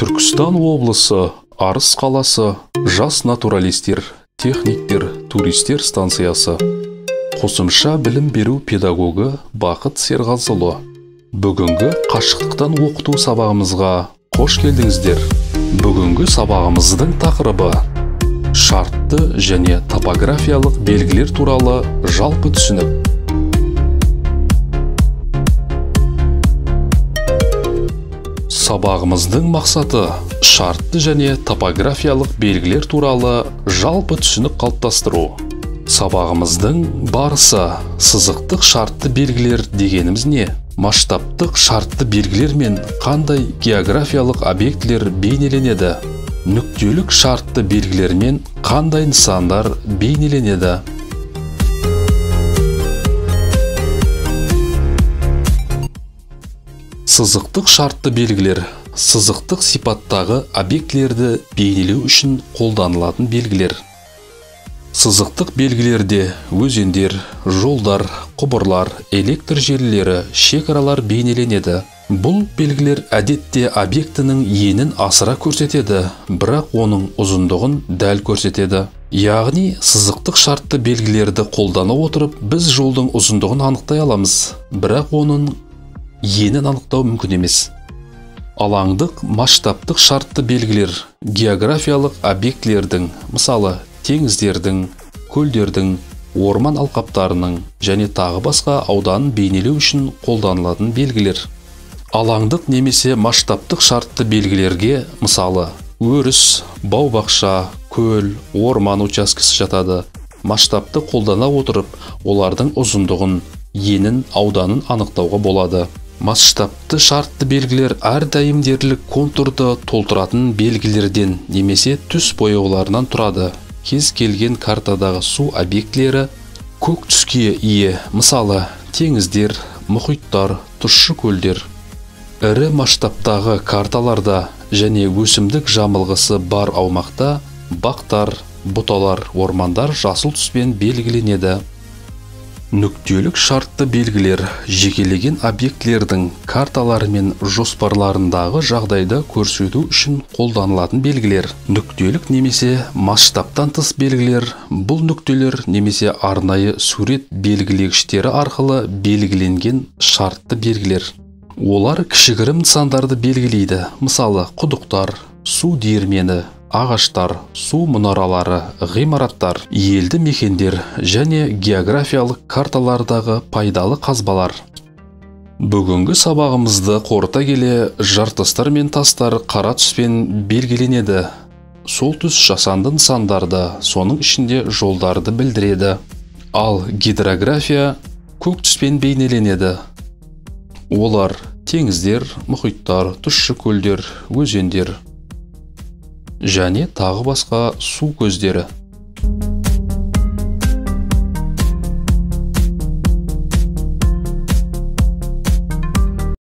Түркістан облысы, Арыс қаласы, жас натуралистер, техниктер, туристер станциясы. Қосымша білім беру педагогы Бақыт Серғазылы. Бүгінгі қашықтықтан оқыту сабағымызға қош келдіңіздер. Бүгінгі сабағымыздың тақырыбы шартты және топографиялық белгілер туралы жалпы түсінік. Сабағымыздың мақсаты шартты және топографиялық белгілер туралы жалпы түсінік қалыптастыру. Сабағымыздың барысы сызықтық шартты белгілер дегеніміз не? Масштабтық шартты белгілер мен қандай географиялық объектілер бейнеленеді? Нүктелік шартты белгілер мен қандай нысандар бейнеленеді? Сызықтық шартты белгілер сызықтық сипаттағы объектілерді бейнелеу үшін қолданылатын белгілер. Сызықтық белгілерде өзендер, жолдар, құбырлар, электр желілері, шекаралар бейнеленеді. Бұл белгілер әдетте объектінің енін асыра көрсетеді, бірақ оның ұзындығын дәл көрсетеді. Яғни, сызықтық шартты белгілерді қолдана отырып, біз жолдың ұзындығын анықтай аламыз, бірақ оның енін анықтау мүмкін емес. Алаңдық масштабтық шартты белгілер географиялық объектілердің, мысалы, теңіздердің, көлдердің, орман алқаптарының және тағы басқа ауданын бейнелеу үшін қолданылатын белгілер. Алаңдық немесе масштабтық шартты белгілерге, мысалы, өріс, бау-бақша, көл, орман учаскесі жатады. Масштабты қолдана отырып, олардың ұзындығын, енін, ауданын анықтауға болады. Масштабты шартты белгілер әрдайым дерлік контурды толтыратын белгілерден немесе түс бояуларынан тұрады. Кез келген картадағы су объектілері көк түске ие, мысалы, теңіздер, мұхиттар, тұщы көлдер. Ірі масштабтағы карталарда және өсімдік жамылғысы бар аумақта бақтар, бұталар, ормандар жасыл түспен белгіленеді. Нүктелік шартты белгілер жекелеген объектілердің карталары мен жоспарларындағы жағдайды көрсету үшін қолданылатын белгілер. Нүктелік немесе масштабтан тыс белгілер бұл нүктелер немесе арнайы сурет белгілегіштері арқылы белгіленген шартты белгілер. Олар кішігірім нысандарды белгілейді, мысалы құдықтар, су диірмені, ағаштар, су мұнаралары, ғимараттар, елді мекендер және географиялық карталардағы пайдалы қазбалар. Бүгінгі сабағымызды қорыта келе, жартастар мен тастар қара түспен белгіленеді. Сол түс жасанды нысандарды, соның ішінде жолдарды білдіреді. Ал гидрография көк түспен бейнеленеді. Олар теңіздер, мұхиттар, тұщы көлдер, өзендер және тағы басқа су көздері.